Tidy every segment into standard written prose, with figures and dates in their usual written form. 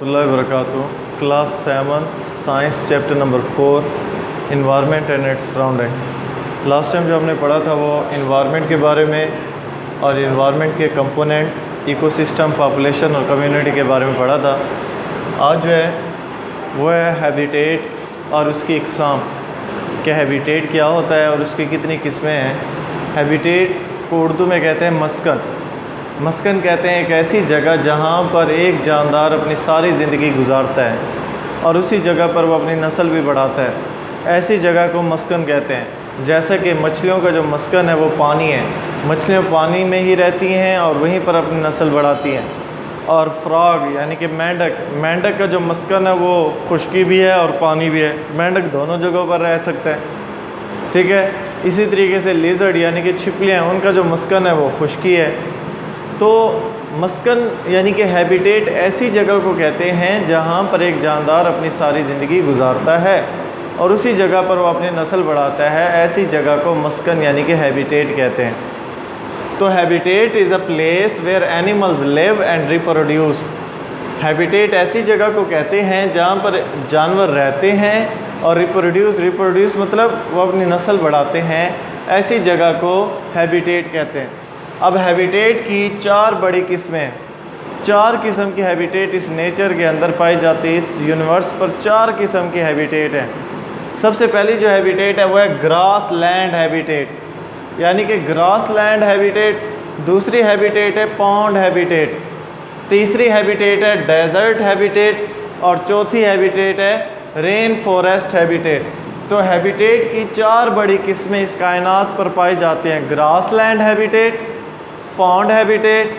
वबरकातुहू class 7 science chapter number 4 environment and its surrounding. Last time जो हमने पढ़ा था वो इन्वायरमेंट के बारे में और इन्वायरमेंट के कंपोनेंट, इकोसिस्टम, पॉपुलेशन और कम्युनिटी के बारे में पढ़ा था। आज जो है वो है हैबिटेट और उसकी इकसाम कि हैबिटेट क्या होता है और उसकी कितनी किस्में हैं। हैबिटेट को उर्दू में कहते हैं मस्कन। मस्कन कहते हैं एक ऐसी जगह जहाँ पर एक जानदार अपनी सारी ज़िंदगी गुजारता है और उसी जगह पर वो अपनी नस्ल भी बढ़ाता है। ऐसी जगह को मस्कन कहते हैं। जैसे कि मछलियों का जो मस्कन है वो पानी है, मछलियाँ पानी में ही रहती हैं और वहीं पर अपनी नस्ल बढ़ाती हैं। और फ्रॉग यानी कि मेंढक का जो मस्कन है वो खुश्की भी है और पानी भी है। मेंढक दोनों जगहों पर रह सकता है, ठीक है। इसी तरीके से लिजर्ड यानी कि छिपलियाँ, उनका जो मस्कन है वो खुश्की है। तो मस्कन यानी कि हैबिटेट ऐसी जगह को कहते हैं जहाँ पर एक जानदार अपनी सारी ज़िंदगी गुजारता है और उसी जगह पर वो अपनी नस्ल बढ़ाता है। ऐसी जगह को मस्कन यानी कि हैबिटेट कहते हैं। तो habitat is a place where animals live and reproduce. Habitat ऐसी जगह को कहते हैं जहाँ पर जानवर रहते हैं और रिप्रोड्यूस मतलब वो अपनी नस्ल बढ़ाते हैं। ऐसी जगह को हैबिटेट कहते हैं। अब हैबिटेट की चार बड़ी किस्में हैं। चार किस्म की हैबिटेट इस नेचर के अंदर पाई जाती है। इस यूनिवर्स पर चार किस्म की हैबिटेट हैं। सबसे पहली जो हैबिटेट है वो है ग्रास लैंड हैबिटेट यानी कि ग्रास लैंड हैबिटेट। दूसरी हैबिटेट है पॉन्ड हैबिटेट। तीसरी हैबिटेट है डेजर्ट हैबिटेट और चौथी हैबिटेट है रेन फॉरेस्ट हैबिटेट। तो हैबिटेट की चार बड़ी किस्में इस कायनात पर पाई जाती हैं। Grassland habitat, pond habitat,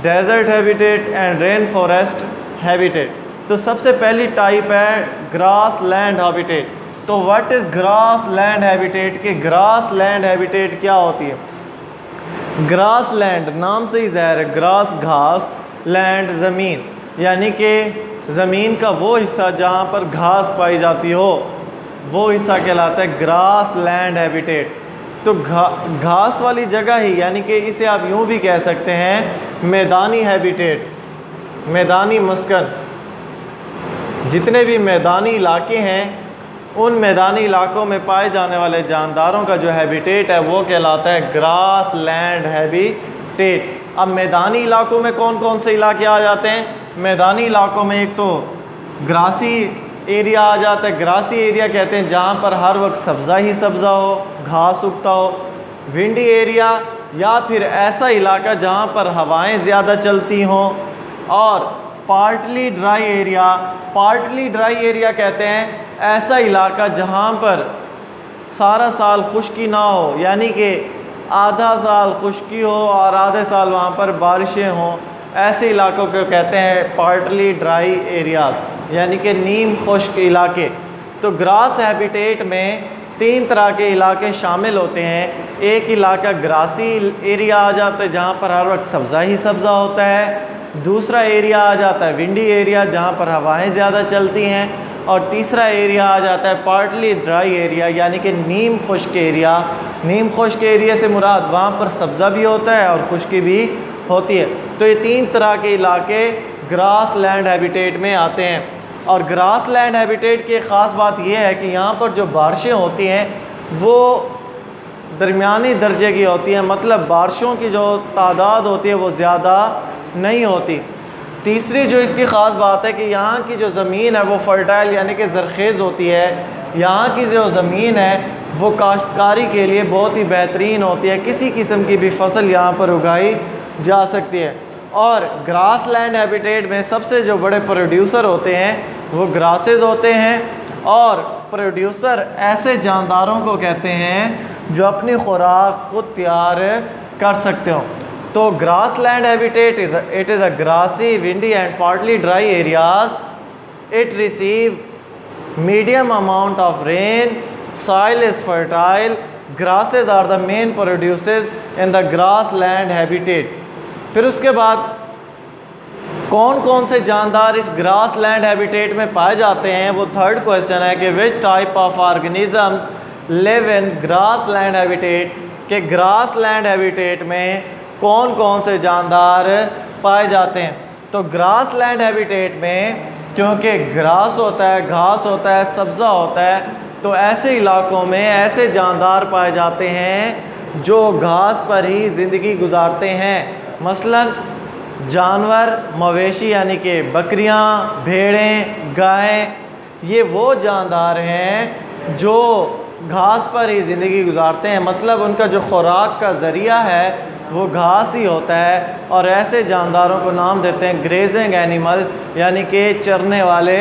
desert habitat and rainforest habitat. तो सबसे पहली टाइप है ग्रास लैंड हैबिटेट। तो what is grassland habitat? कि ग्रास लैंड हैबिटेट क्या होती है? ग्रास लैंड नाम से ही ज़ाहिर है, ग्रास घास, लैंड ज़मीन, यानी कि ज़मीन का वो हिस्सा जहाँ पर घास पाई जाती हो वो हिस्सा कहलाता है ग्रास लैंड हैबिटेट। तो घास वाली जगह ही, यानी कि इसे आप यूँ भी कह सकते हैं मैदानी हैबिटेट, मैदानी मस्कन। जितने भी मैदानी इलाके हैं उन मैदानी इलाकों में पाए जाने वाले जानदारों का जो हैबिटेट है वो कहलाता है ग्रास लैंड हैबिटेट। अब मैदानी इलाकों में कौन कौन से इलाके आ जाते हैं? मैदानी इलाकों में एक तो ग्रासी एरिया आ जाता है। ग्रासी एरिया कहते हैं जहाँ पर हर वक्त सब्ज़ा ही सब्ज़ा हो, घास उगता हो। विंडी एरिया या फिर ऐसा इलाका जहाँ पर हवाएं ज़्यादा चलती हों। और partly dry area, partly dry area कहते हैं ऐसा इलाका जहाँ पर सारा साल खुश्की ना हो, यानी कि आधा साल खुश्की हो और आधे साल वहाँ पर बारिशें हों। ऐसे इलाकों को कहते हैं पार्टली ड्राई एरियाज़, यानी कि नीम खुश्क इलाके। तो ग्रास हैबिटेट में तीन तरह के इलाके शामिल होते हैं। एक इलाका ग्रासी एरिया आ जाता है जहाँ पर हर वक्त सब्ज़ा ही सब्ज़ा होता है। दूसरा एरिया आ जाता है विंडी एरिया जहाँ पर हवाएं ज़्यादा चलती हैं। और तीसरा एरिया आ जाता है पार्टली ड्राई एरिया, यानी कि नीम खुश्क एरिया। नीम खुश्क एरिया से मुराद वहाँ पर सब्ज़ा भी होता है और खुश्की भी होती है। तो ये तीन तरह के इलाके ग्रास लैंड हैबिटेट में आते हैं। और ग्रास लैंड हैबिटेट की एक ख़ास बात यह है कि यहाँ पर जो बारिशें होती हैं वो दरमियानी दर्जे की होती हैं, मतलब बारिशों की जो तादाद होती है वो ज़्यादा नहीं होती। तीसरी जो इसकी ख़ास बात है कि यहाँ की जो ज़मीन है वो फर्टाइल यानी कि ज़रख़ेज़ होती है। यहाँ की जो ज़मीन है वो काश्तकारी के लिए बहुत ही बेहतरीन होती है। किसी किस्म की भी फसल यहाँ पर उगाई जा सकती है। और ग्रास लैंड हैबिटेट में सबसे जो बड़े प्रोड्यूसर होते हैं वो ग्रासेस होते हैं। और प्रोड्यूसर ऐसे जानदारों को कहते हैं जो अपनी खुराक खुद तैयार कर सकते हो। तो grassland habitat it is a grassy, windy and partly dry areas. It receive medium amount of rain, soil is fertile, grasses are the main producers in the grassland habitat। फिर उसके बाद कौन कौन से जानदार इस ग्रास लैंड हैबिटेट में पाए जाते हैं, वो थर्ड क्वेश्चन है कि which type of organisms live in grassland habitat. के ग्रास लैंड हैबिटेट में कौन कौन से जानदार पाए जाते हैं। तो ग्रास लैंड हैबिटेट में क्योंकि ग्रास होता है, घास होता है, सब्ज़ा होता है, तो ऐसे इलाकों में ऐसे जानदार पाए जाते हैं जो घास पर ही ज़िंदगी गुजारते हैं। मसलन जानवर, मवेशी यानी कि बकरियां, भेड़ें, गायें, ये वो जानदार हैं जो घास पर ही ज़िंदगी गुजारते हैं। मतलब उनका जो खुराक का ज़रिया है वो घास ही होता है। और ऐसे जानदारों को नाम देते हैं ग्रेजिंग एनिमल, यानी कि चरने वाले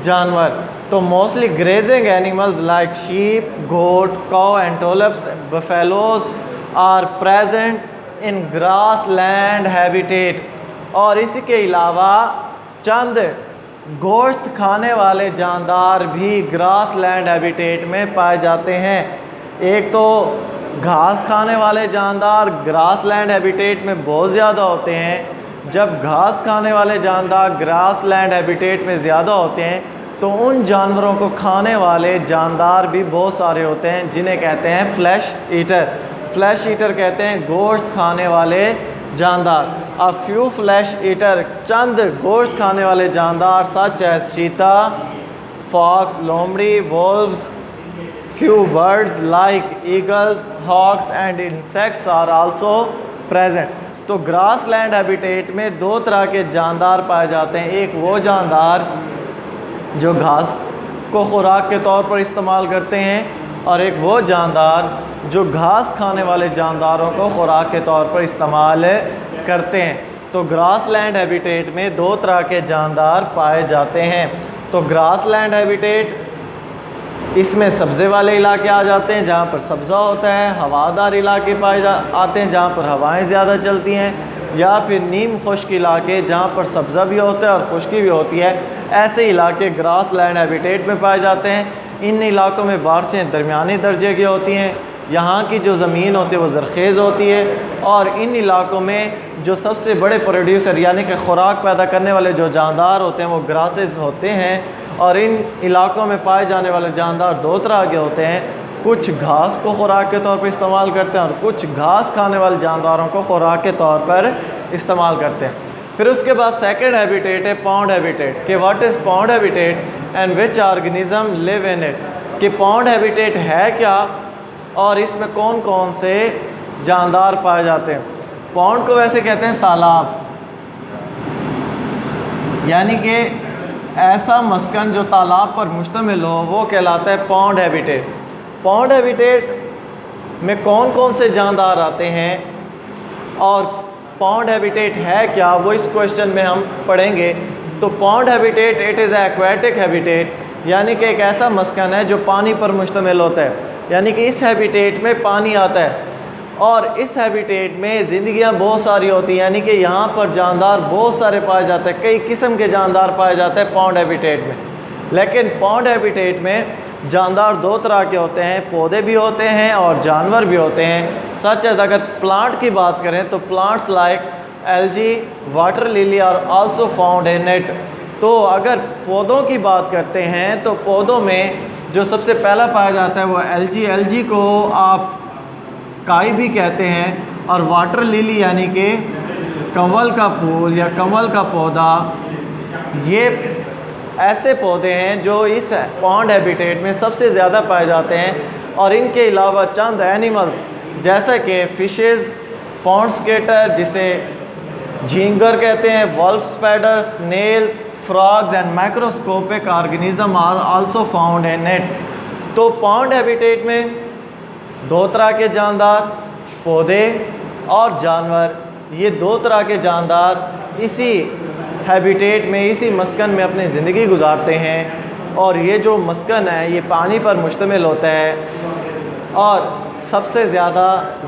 जानवर। तो mostly grazing animals like sheep, goat, cow, antelopes, buffaloes are present in grassland habitat. और इसी के अलावा चंद गोश्त खाने वाले जानदार भी ग्रास लैंड हैबिटेट में पाए जाते हैं। एक तो घास खाने वाले जानदार ग्रास लैंड हैबिटेट में बहुत ज़्यादा होते हैं। जब घास खाने वाले जानदार ग्रास लैंड हैबिटेट में ज़्यादा होते हैं तो उन जानवरों को खाने वाले जानदार भी बहुत सारे होते हैं, जिन्हें कहते हैं फ्लैश ईटर। फ्लैश ईटर कहते हैं गोश्त खाने वाले जानदार। अ फ्यू फ्लैश ईटर, चंद गोश्त खाने वाले जानदार सच एज चीता, फॉक्स, लोमड़ी, wolves, few birds like eagles, hawks and insects are also present। तो ग्रास लैंड हैबिटेट में दो तरह के जानदार पाए जाते हैं। एक वो जानदार जो घास को खुराक के तौर पर इस्तेमाल करते हैं, और एक वो जानदार जो घास खाने वाले जानदारों को खुराक के तौर पर इस्तेमाल करते हैं। तो ग्रास लैंड हैबिटेट में दो तरह के जानदार पाए जाते हैं। तो ग्रास लैंड हैबिटेट, इसमें सब्ज़े वाले इलाके आ जाते हैं जहाँ पर सब्ज़ा होता है, हवादार इलाके आते हैं जहाँ पर हवाएं ज़्यादा चलती हैं, या फिर नीम खुश्क इलाके जहाँ पर सब्ज़ा भी होता है और खुश्की भी होती है। ऐसे इलाके ग्रास लैंड हैबिटेट में पाए जाते हैं। इन इलाकों में बारिशें दरमियानी दर्जे की होती हैं, यहाँ की जो ज़मीन होती है वो ज़रखेज़ होती है, और इन इलाकों में जो सबसे बड़े प्रोड्यूसर यानी कि खुराक पैदा करने वाले जो जानदार होते हैं वो ग्रासेस होते हैं। और इन इलाकों में पाए जाने वाले जानदार दो तरह के होते हैं, कुछ घास को खुराक के तौर पर इस्तेमाल करते हैं और कुछ घास खाने वाले जानदारों को खुराक के तौर पर इस्तेमाल करते हैं। फिर उसके बाद सेकंड हैबिटेट है पॉन्ड हैबिटेट। कि what is pond habitat and which organism live in it. कि पॉन्ड हैबिटेट है क्या और इसमें कौन कौन से जानदार पाए जाते हैं। पॉन्ड को वैसे कहते हैं तालाब, यानी कि ऐसा मस्कन जो तालाब पर मुश्तमिल हो वो कहलाता है पॉन्ड हैबिटेट। पॉन्ड हैबिटेट में कौन कौन से जानदार आते हैं और पॉन्ड हैबिटेट है क्या, वो इस क्वेश्चन में हम पढ़ेंगे। तो pond habitat it is aquatic habitat, यानी कि एक ऐसा मस्कन है जो पानी पर मुश्तमिल होता है, यानी कि इस हैबिटेट में पानी आता है और इस हैबिटेट में ज़िंदगियाँ बहुत सारी होती हैं, यानी कि यहाँ पर जानदार बहुत सारे पाए जाते हैं, कई किस्म के जानदार पाए जाते हैं पॉन्ड हैबिटेट में। लेकिन पॉन्ड हैबिटेट में जानदार दो तरह के होते हैं, पौधे भी होते हैं और जानवर भी होते हैं। सच एज अगर प्लांट की बात करें तो plants like algae, water lily are also found in it. तो अगर पौधों की बात करते हैं तो पौधों में जो सबसे पहला पाया जाता है वो एल्गी। एल्गी को आप काई भी कहते हैं, और वाटर लिली यानी कि कंवल का फूल या कंवल का पौधा, ये ऐसे पौधे हैं जो इस पॉन्ड हैबिटेट में सबसे ज़्यादा पाए जाते हैं। और इनके अलावा चंद एनिमल्स जैसे कि फिशेस, पॉन्ड स्केटर जिसे झींगर कहते हैं, wolf spider, snails, frogs and microscopic organism are also found in it. तो पॉन्ड हैबिटेट में दो तरह के जानदार, पौधे और जानवर, ये दो तरह के जानदार इसी हैबिटेट में, इसी मस्कन में अपनी ज़िंदगी गुजारते हैं। और ये जो मस्कन है ये पानी पर मुश्तमिल होता है और सबसे ज़्यादा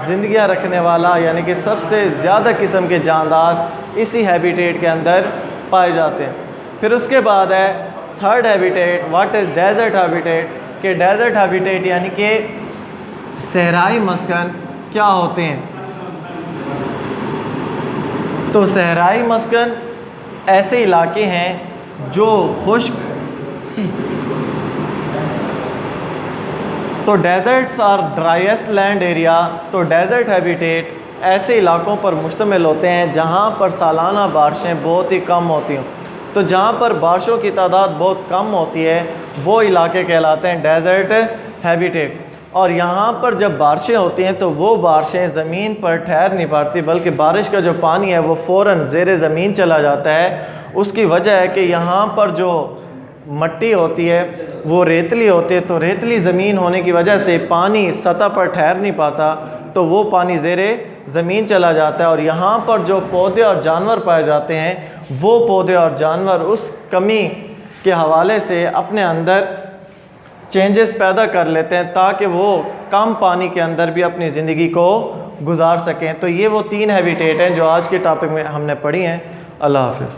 ज़िंदगियाँ रखने वाला यानी कि सबसे ज़्यादा किस्म के जानदार इसी हैबिटेट के अंदर पाए जाते हैं। फिर उसके बाद है third habitat, what is desert habitat. कि डेजर्ट हैबिटेट यानी कि सहराई मस्कन क्या होते हैं। तो सहराई मस्कन ऐसे इलाके हैं जो खुश्क, तो deserts are driest land area. तो डेजर्ट हैबिटेट ऐसे इलाकों पर मुश्तमिल होते हैं जहाँ पर सालाना बारिशें बहुत ही कम होती हों। तो जहाँ पर बारिशों की तादाद बहुत कम होती है वो इलाके कहलाते हैं डेजर्ट हैबिटेट। और यहाँ पर जब बारिशें होती हैं तो वो बारिशें ज़मीन पर ठहर नहीं पाती, बल्कि बारिश का जो पानी है वो फ़ौरन ज़ेरे ज़मीन चला जाता है। उसकी वजह है कि यहाँ पर जो मट्टी होती है वो रेतली होती है, तो रेतली ज़मीन होने की वजह से पानी सतह पर ठहर नहीं पाता, तो वो पानी ज़ेरे ज़मीन चला जाता है। और यहाँ पर जो पौधे और जानवर पाए जाते हैं वो पौधे और जानवर उस कमी के हवाले से अपने अंदर चेंजेस पैदा कर लेते हैं ताकि वो कम पानी के अंदर भी अपनी ज़िंदगी को गुजार सकें। तो ये वो 3 हैबिटेट हैं जो आज के टॉपिक में हमने पढ़ी हैं। अल्लाह हाफ़िज़।